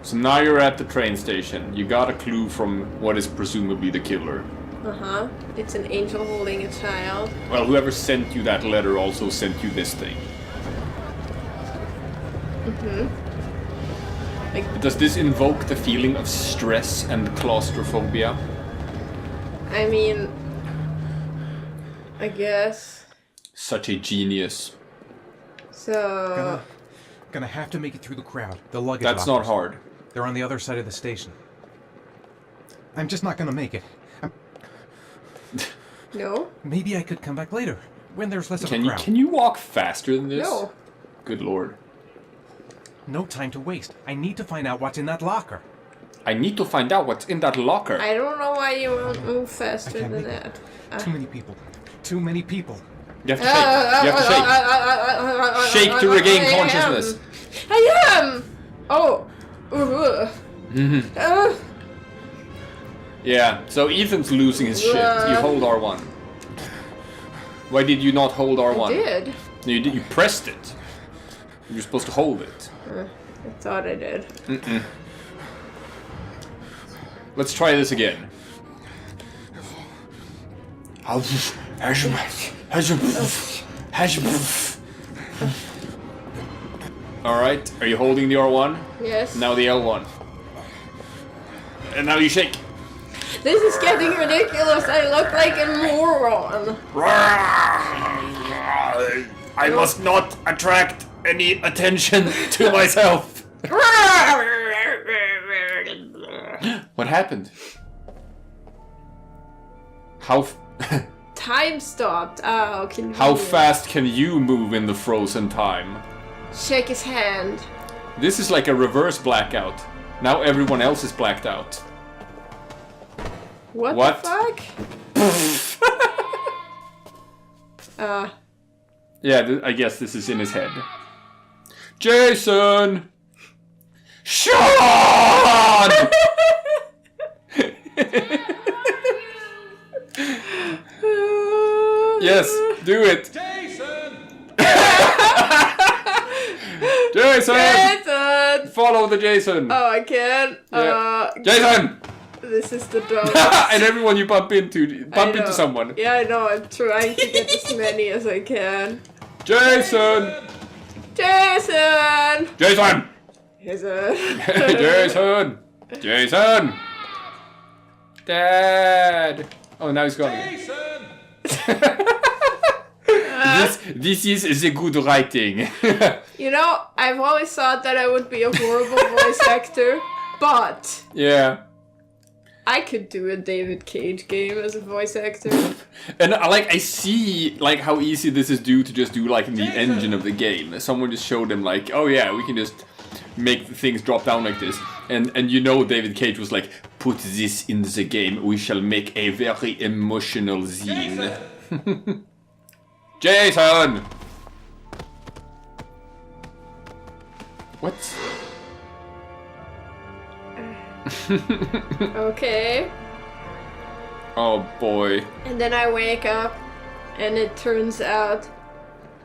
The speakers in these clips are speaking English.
So now you're at the train station. You got a clue from what is presumably the killer. Uh-huh. It's an angel holding a child. Well, whoever sent you that letter also sent you this thing. Like, does this invoke the feeling of stress and claustrophobia? I mean, I guess. Such a genius. So... Gonna have to make it through the crowd. The luggage That's lockers. not hard. They're on the other side of the station. I'm just not gonna make it. No? Maybe I could come back later, when there's less of a crowd. Can you walk faster than this? No. Good lord. No time to waste. I need to find out what's in that locker. I need to find out what's in that locker. I don't know why you won't move faster than that. Too many people. Too many people. You have to shake. You have to shake. Shake to regain consciousness. I am! Oh. Yeah, so Ethan's losing his shit. You hold R1. Why did you not hold R1? I did. No, you did. You pressed it. You're supposed to hold it. I thought I did. Let's try this again. Alright, are you holding the R1? Yes. Now the L1. And now you shake. This is getting ridiculous. I look like a moron. I must not attract any attention to myself. What happened? How Time stopped. Oh, can how fast can you move in the frozen time? Shake his hand. This is like a reverse blackout. Now everyone else is blacked out. What? The fuck? Yeah, I guess this is in his head. Jason! Sean! Yes, do it. Jason! Jason! Jason! Follow the Jason. Oh, I can. Yeah. Jason! This is the dog. And everyone you bump into someone. Yeah, I know. I'm trying to get as many as I can. Jason! Jason! Jason! Jason! Jason! Jason! Dad! Oh, now he's gone again. This is the good writing. You know, I've always thought that I would be a horrible voice actor, but Yeah. I could do a David Cage game as a voice actor. And I see like how easy this is to just do like in the engine of the game. Someone just showed them like, oh yeah, we can just make things drop down like this. And you know David Cage was like, put this in the game, we shall make a very emotional zine. Jason! What? Okay. Oh boy. And then I wake up, and it turns out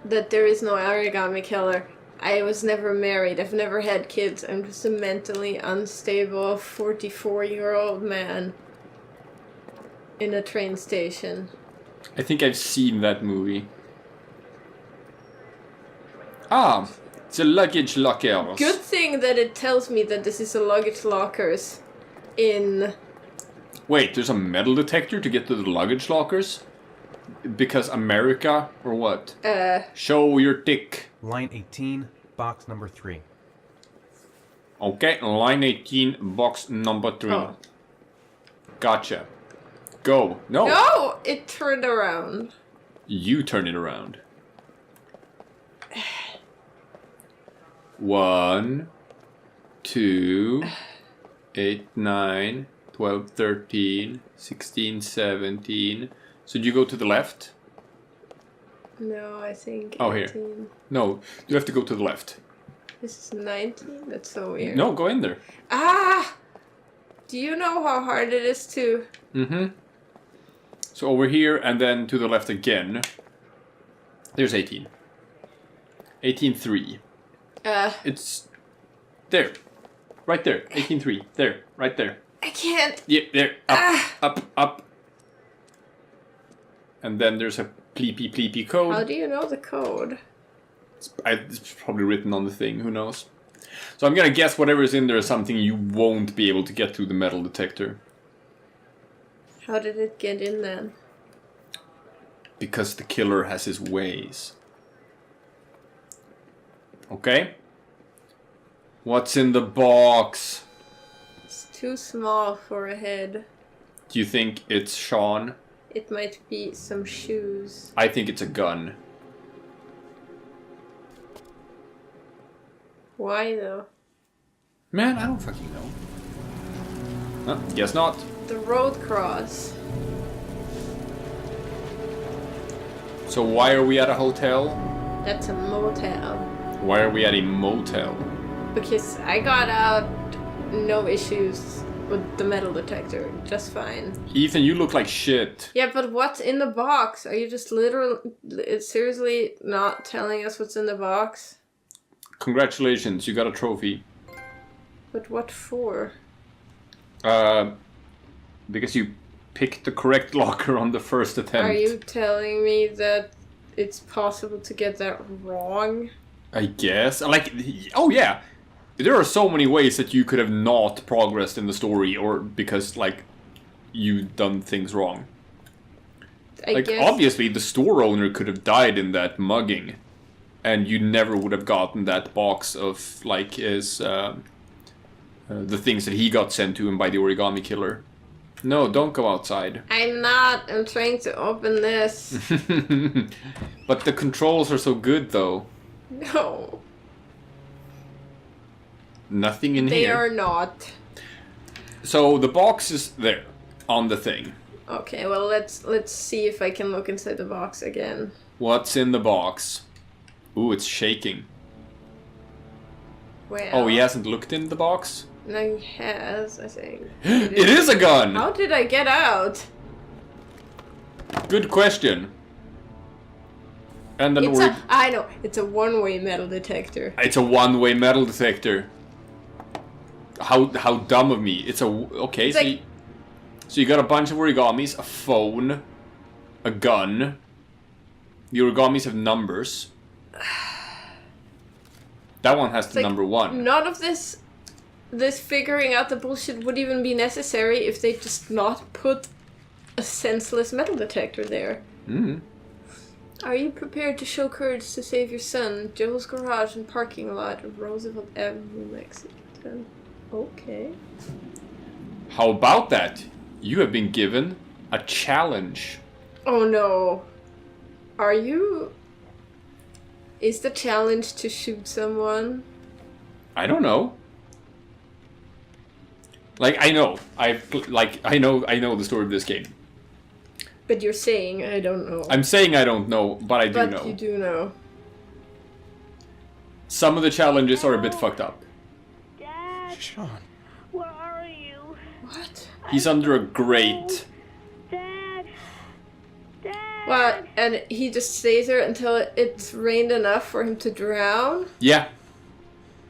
that there is no Origami Killer. I was never married, I've never had kids, I'm just a mentally unstable 44-year-old man in a train station. I think I've seen that movie. Ah, the luggage lockers. Good thing that it tells me that this is a luggage lockers in... Wait, there's a metal detector to get to the luggage lockers? Because America, or what? Show your tick. Line 18, box number 3. Okay, line 18, box number 3. Oh. Gotcha. Go. No. No! It turned around. You turn it around. 1, 2, 8, 9, 12, 13, 16, 17. So do you go to the left? No, I think Oh, 18. here. No, you have to go to the left. This is 19? That's so weird. No, go in there. Ah! Do you know how hard it is to... Mm-hmm. So over here and then to the left again. There's 18. 18.3. It's there. Right there. 18.3. There. Right there. I can't. Yeah, there. Up. And then there's a pleepy code. How do you know the code? It's probably written on the thing. Who knows? So I'm gonna guess whatever is in there is something you won't be able to get through the metal detector. How did it get in then? Because the killer has his ways. Okay? What's in the box? It's too small for a head. Do you think it's Sean? It might be some shoes. I think it's a gun. Why though? Man, I don't fucking know. Huh, guess not. The road cross. So why are we at a hotel? That's a motel. Why are we at a motel? Because I got out, no issues with the metal detector, just fine. Ethan, you look like shit. Yeah, but what's in the box? Are you just seriously not telling us what's in the box? Congratulations, you got a trophy. But what for? Because you picked the correct locker on the first attempt. Are you telling me that it's possible to get that wrong? I guess. Like, oh yeah. There are so many ways that you could have not progressed in the story, or because, like, you done things wrong. I like, guess. Obviously, the store owner could have died in that mugging, and you never would have gotten that box of, like, his, the things that he got sent to him by the Origami Killer. No, don't go outside. I'm not. I'm trying to open this. But the controls are so good, though. No. Nothing in They here. are not. So the box is there on the thing. Okay, well let's see if I can look inside the box again. What's in the box? Ooh, it's shaking. Well, Oh, he hasn't looked in the box? No, he has, I think. It is a gun! How did I get out? Good question. And then I know, it's a one-way metal detector. it's a one-way metal detector. How dumb of me. It's a... Okay, It's like- so you got a bunch of origamis, a phone, a gun. The origamis have numbers. That one has the like number 1. None of this figuring out the bullshit would even be necessary if they just not put a senseless metal detector there. Mm. Are you prepared to show courage to save your son? Joe's garage and parking lot of Roosevelt Avenue, Mexico. Okay. How about that? You have been given a challenge. Oh no. Are you... Is the challenge to shoot someone? I don't know. Like, I know. I know the story of this game. But you're saying I don't know. I'm saying I don't know, but I do know. But you do know. Some of the challenges are a bit fucked up. Dad, Sean. where are you? What? He's under a grate. Dad. Dad. What? And he just stays there until it's rained enough for him to drown? Yeah.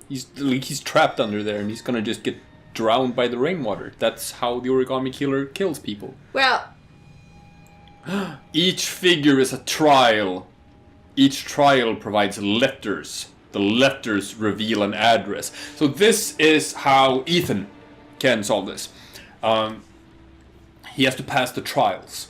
He's trapped under there and he's gonna just get drowned by the rainwater. That's how the Origami Killer kills people. Well, Each figure is a trial. Each trial provides letters. The letters reveal an address. So this is how Ethan can solve this. He has to pass the trials.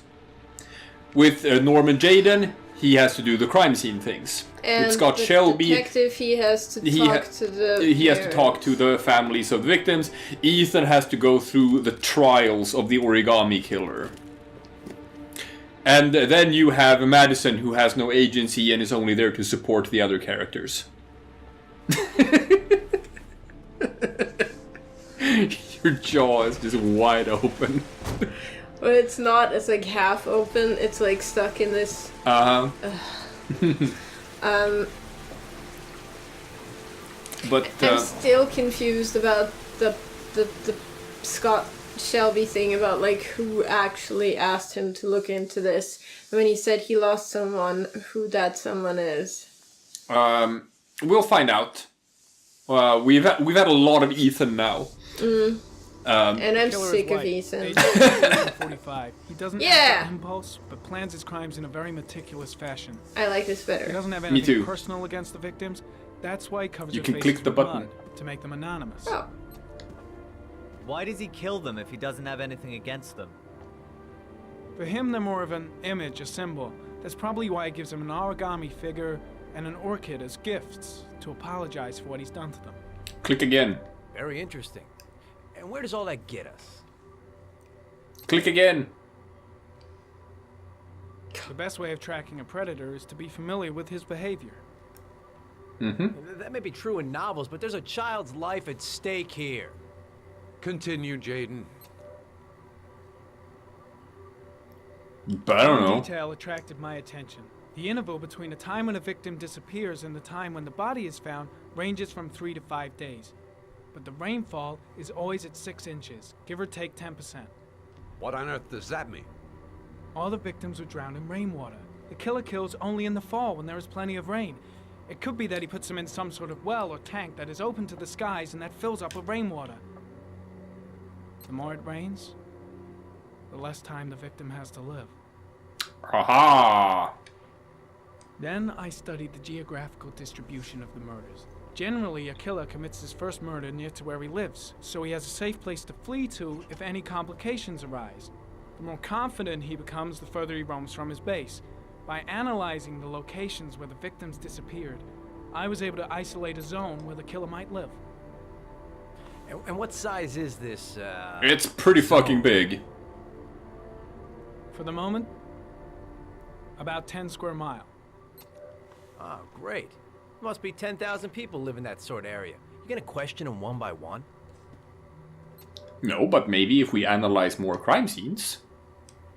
With Norman Jaden, he has to do the crime scene things. and With Scott the Shelby, detective, he has to talk to the he has to talk to the families of the victims. Ethan has to go through the trials of the Origami Killer. And then you have Madison, who has no agency and is only there to support the other characters. Your jaw is just wide open. Well, it's not. It's like half open. It's like stuck in this. Uh-huh. But I'm still confused about the Scott Shelby thing about like who actually asked him to look into this. When he said he lost someone, who that someone is. we'll find out. We've had a lot of Ethan now. And I'm Killer is sick of white, Ethan. age 45. He doesn't Yeah. act on impulse, but plans his crimes in a very meticulous fashion. I like this He better. doesn't have Me anything too. personal against the victims. That's why he covers You their can faces click the with button. mud to make them anonymous. Oh. Why does he kill them if he doesn't have anything against them? For him, they're more of an image, a symbol. That's probably why he gives them an origami figure and an orchid as gifts to apologize for what he's done to them. Click again. Very interesting. And where does all that get us? Click again. The best way of tracking a predator is to be familiar with his behavior. That may be true in novels, but there's a child's life at stake here. Continue, Jaden. But I don't One know. detail attracted my attention. The interval between the time when a victim disappears and the time when the body is found ranges from 3 to 5 days. But the rainfall is always at 6 inches, give or take 10%. What on earth does that mean? All the victims were drowned in rainwater. The killer kills only in the fall when there is plenty of rain. It could be that he puts them in some sort of well or tank that is open to the skies and that fills up with rainwater. The more it rains, the less time the victim has to live. Haha. Then I studied the geographical distribution of the murders. Generally, a killer commits his first murder near to where he lives, so he has a safe place to flee to if any complications arise. The more confident he becomes, the further he roams from his base. By analyzing the locations where the victims disappeared, I was able to isolate a zone where the killer might live. And what size is this, It's pretty fucking big. For the moment, about 10 square mile. Oh, great. Must be 10,000 people live in that sort of area. You gonna question them one by one? No, but maybe if we analyze more crime scenes.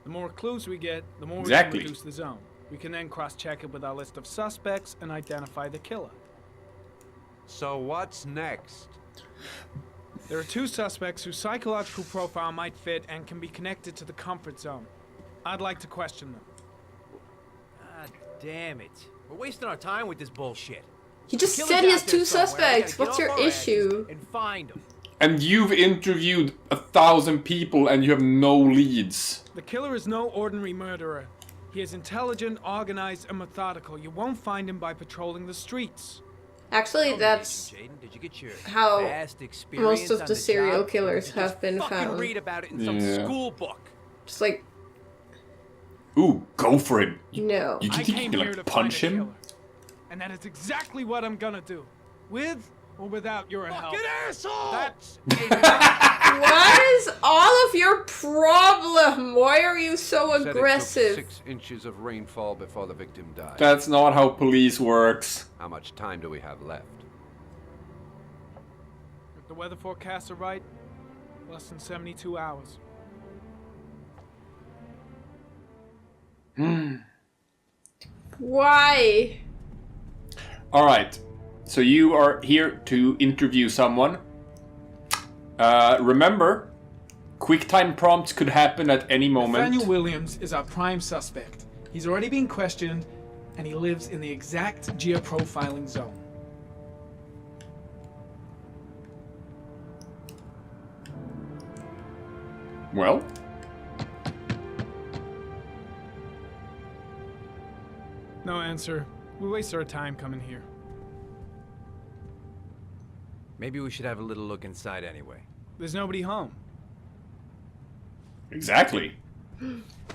The more clues we get, the more Exactly. we can reduce the zone. We can then cross-check it with our list of suspects and identify the killer. So what's next? There are 2 suspects whose psychological profile might fit and can be connected to the comfort zone. I'd like to question them. God damn it. We're wasting our time with this bullshit. He just Killer's said he has out there 2 somewhere. We suspects. gotta get What's off your our asses issue? And find them. And you've interviewed 1,000 people and you have no leads. The killer is no ordinary murderer. He is intelligent, organized, and methodical. You won't find him by patrolling the streets. Actually, that's Jaden, did you get your how vast experience most of on the serial job? killers Or did you have just been fucking found. read about it in some Yeah. school book. just like, Ooh, go for it. no. You I think you came can here to like find punch a him? killer. And that is exactly what I'm gonna do. With or without your help. Fucking asshole! That's What is all of your problem? Why are you so Said it took aggressive? 6 inches of rainfall before the victim died. That's not how police works. How much time do we have left? If the weather forecasts are right, less than 72 hours. Why? Alright, so you are here to interview someone. Remember, QuickTime prompts could happen at any moment. Nathaniel Williams is our prime suspect. He's already been questioned, and he lives in the exact geoprofiling zone. Well, No answer. We waste our time coming here. Maybe we should have a little look inside anyway. There's nobody home. exactly.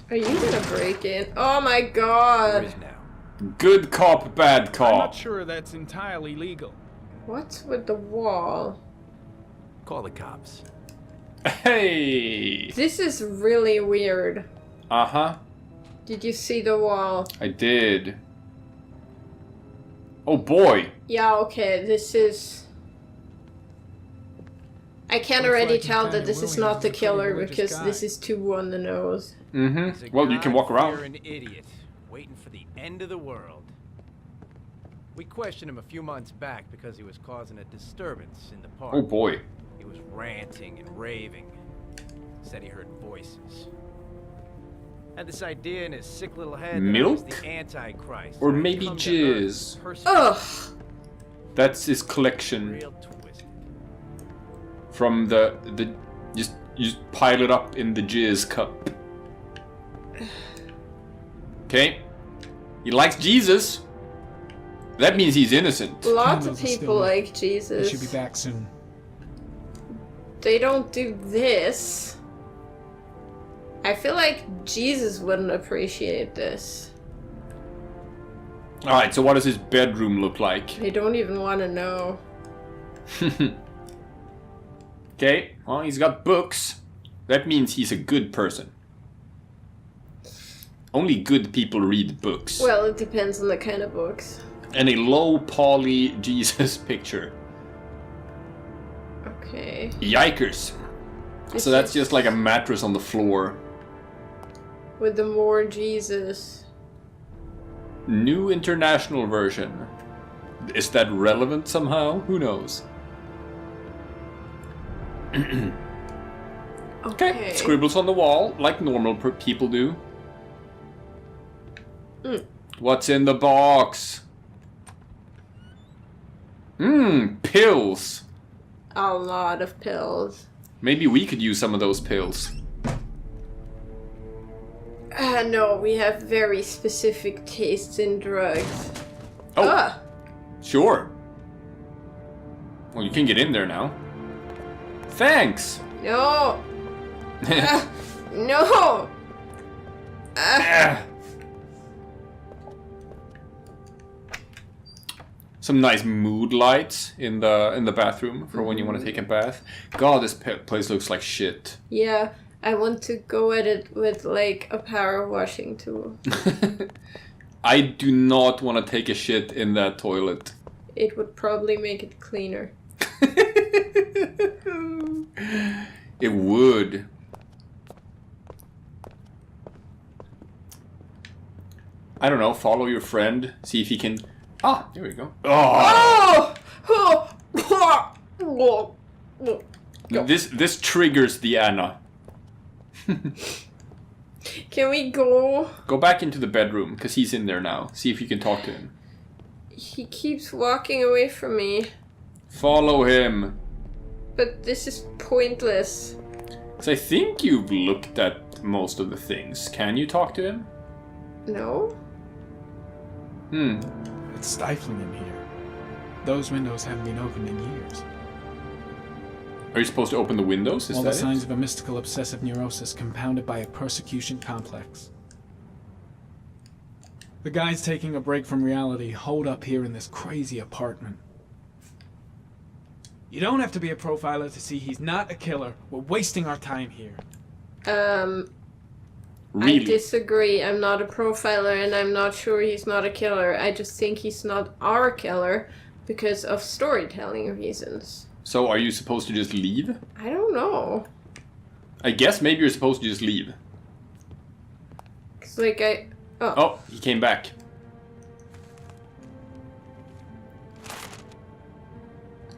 Are you gonna break in? Oh my There god. is now. Good cop, bad I'm not cop. sure that's entirely legal. What's with the wall? Call the cops. Hey! This is really weird. Uh-huh, Did you see the wall? I did. Oh boy. Yeah, okay, this is... I can Looks already like tell that Nathaniel this is Williams not is the a pretty killer religious because guy. this is too on the nose. He's a Mm-hmm. Well, you can walk God-fearing around. idiot, waiting for the end of the world. We questioned him a few months back because he was causing a disturbance in the park. Oh boy. He was ranting and raving. Said he heard voices. Had this idea in his sick little head that I was Milk? the Antichrist. Or I'd maybe come to Earth jizz. to persecute. Ugh! That's his collection Real twisted. from the you just pile it up in the jizz cup. Okay. He likes Jesus. That means he's innocent. Lots of Candles are still people lit. like He Jesus. should be back soon. They don't do this. I feel like Jesus wouldn't appreciate this. Alright, so what does his bedroom look like? I don't even want to know. Okay, well, he's got books. That means he's a good person. Only good people read books. Well, it depends on the kind of books. And a low poly Jesus picture. Okay. Yikers. It's So that's just like a mattress on the floor. with the more Jesus. New international version. Is that relevant somehow? Who knows? Okay. Scribbles on the wall, like normal people do. What's in the box? Pills. A lot of pills. Maybe we could use some of those pills. No, we have very specific tastes in drugs. Oh, Ah! sure. Well, you can get in there now. Thanks. No! No! Ah. Some nice mood lights in the bathroom for when you want to take a bath. God, this place looks like shit. Yeah, I want to go at it with like a power washing tool. I do not want to take a shit in that toilet. It would probably make it cleaner. It would. I don't know, follow your friend, see if he can... Ah, there we go. Oh! Oh! This triggers the Anna. Can we go? Go back into the bedroom, because he's in there now. See if you can talk to him. He keeps walking away from me. Follow him. But this is pointless. Because I think you've looked at most of the things. Can you talk to him? No? It's stifling in here. Those windows haven't been opened in years. Are you supposed to open the windows? Is All that the signs it? of a mystical obsessive neurosis compounded by a persecution complex. The guy's taking a break from reality, holed up here in this crazy apartment. You don't have to be a profiler to see he's not a killer. We're wasting our time here. Really? I disagree. I'm not a profiler and I'm not sure he's not a killer. I just think he's not our killer because of storytelling reasons. So are you supposed to just leave? I don't know. I guess maybe you're supposed to just leave. 'Cause like Oh, he came back.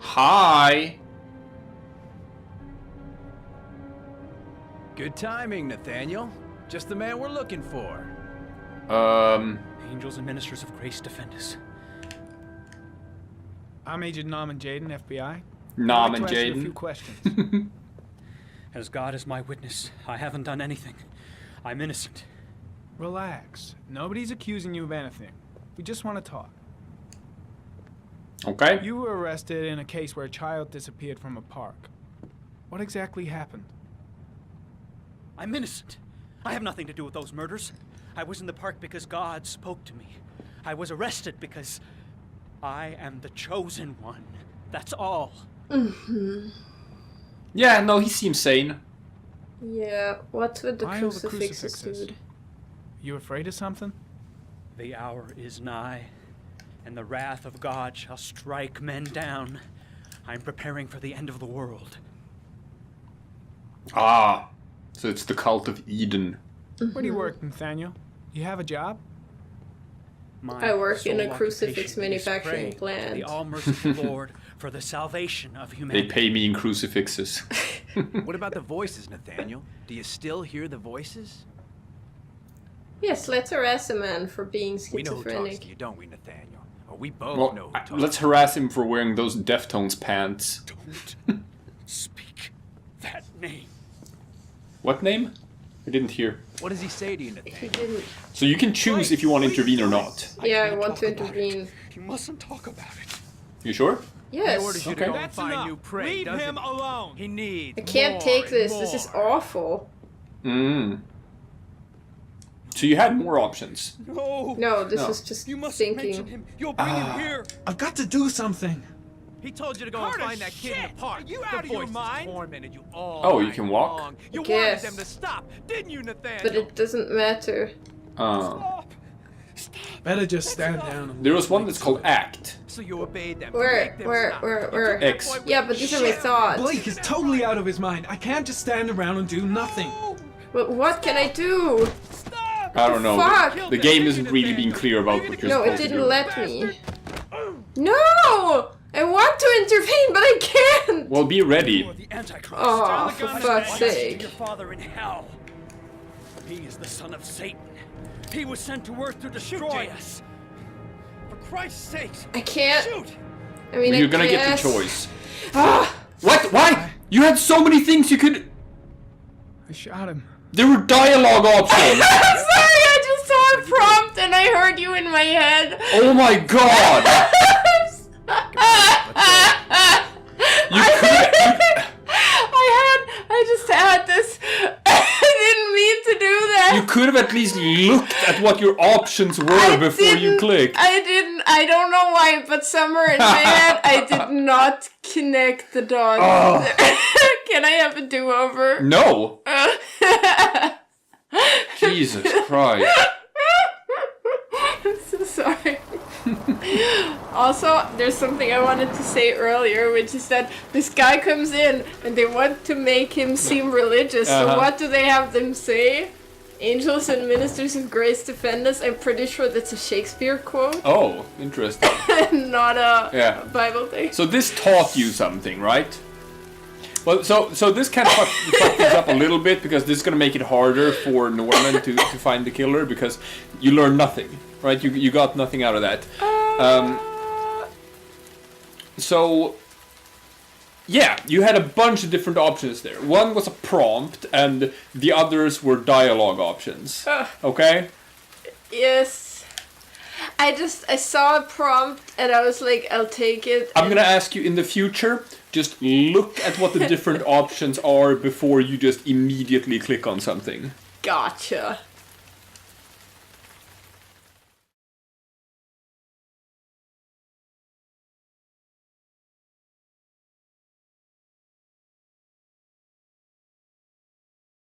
Hi. Good timing, Nathaniel. Just the man we're looking for. Angels and ministers of grace defend us. I'm Agent Norman Jaden, FBI. Nom I'd and like to ask you a few Jaden. questions. As God is my witness, I haven't done anything. I'm innocent. Relax. Nobody's accusing you of anything. We just want to talk. Okay. You were arrested in a case where a child disappeared from a park. What exactly happened? I'm innocent. I have nothing to do with those murders. I was in the park because God spoke to me. I was arrested because I am the chosen one. That's all. Yeah, no, he seems sane. yeah, what's with the Why all the crucifixes, crucifixes? dude? You afraid of something? The hour is nigh, and the wrath of God shall strike men down. I'm preparing for the end of the world. Ah, so it's the cult of Eden. Where do you work, Nathaniel? You have a job? My I work in a sole crucifix occupation is manufacturing praying to plant. the all-merciful Lord for the salvation of They humanity. pay me in crucifixes. What about the voices, Nathaniel? Do you still hear the voices? Yes, let's harass a man for being We know who talks schizophrenic. to you, don't we, Nathaniel? Oh, we both Well, know who let's harass him for wearing those Deftones pants. Don't speak that name. What name? I didn't hear. What does he say to you, He Nathaniel? didn't. So you can choose if you want to intervene or not. Yeah, I can't want to talk about intervene. it. You mustn't talk about it. You sure? He Yes. orders you Okay. to go and That's find enough. new prey, Leave doesn't him he? alone. He needs I can't more take and this. This is more. awful. Mm. So you had more options. No. No, this No. is just You must mention thinking. him. You'll bring him here. I've got to do something. He told you to go Carter, and find that kid in shit! the park. Are you The out of your voices mind? tormented you all Oh, you night can walk? long. You wanted guess. them to stop, didn't you, Nathaniel? But it doesn't matter. Stop. Stop. Better just stand down. And There was one that's called Act. So you obeyed them. to Where, make them where, stop. where, You where? took that X. boy with Yeah, you. but these are my Shit. thoughts. Blake is totally out of his mind. I can't just stand around and do nothing. But what can I do? Stop! I don't know. Fuck! The game isn't really being clear about what you're No, it supposed to didn't do. let me. No! I want to intervene, but I can't! Well, be ready. You are the Antichrist. Oh, Stand for the gun fuck's and blast sake. to your father in hell. He is the son of Satan. He was sent to earth to destroy us. For Christ's sake, I can't. shoot! I mean, You're I gonna get guess. the choice. Ah! What? Why? You had so many things you could. I shot him. There were dialogue options. Sorry, I just saw a prompt and I heard you in my head. Oh my god. I just had this. I didn't mean to do that. You could have at least looked at what your options were I before you didn't- clicked. I didn't. I don't know why, but somewhere in my head, I did not connect the dots. Oh. Can I have a do-over? No. Jesus Christ. I'm so sorry. Also, there's something I wanted to say earlier, which is that this guy comes in and they want to make him seem religious. So Uh-huh. what do they have them say? Angels and ministers of grace defend us. I'm pretty sure that's a Shakespeare quote, Oh, interesting. not a Yeah. Bible thing. So this taught you something, right? Well, so this kind of fucked things up a little bit because this is gonna make it harder for Norman to find the killer because you learn nothing, right? You got nothing out of that. So yeah, you had a bunch of different options there. One was a prompt, and the others were dialogue options. Okay. Yes. I saw a prompt and I was like, I'll take it. I'm gonna ask you in the future, just look at what the different options are before you just immediately click on something. Gotcha.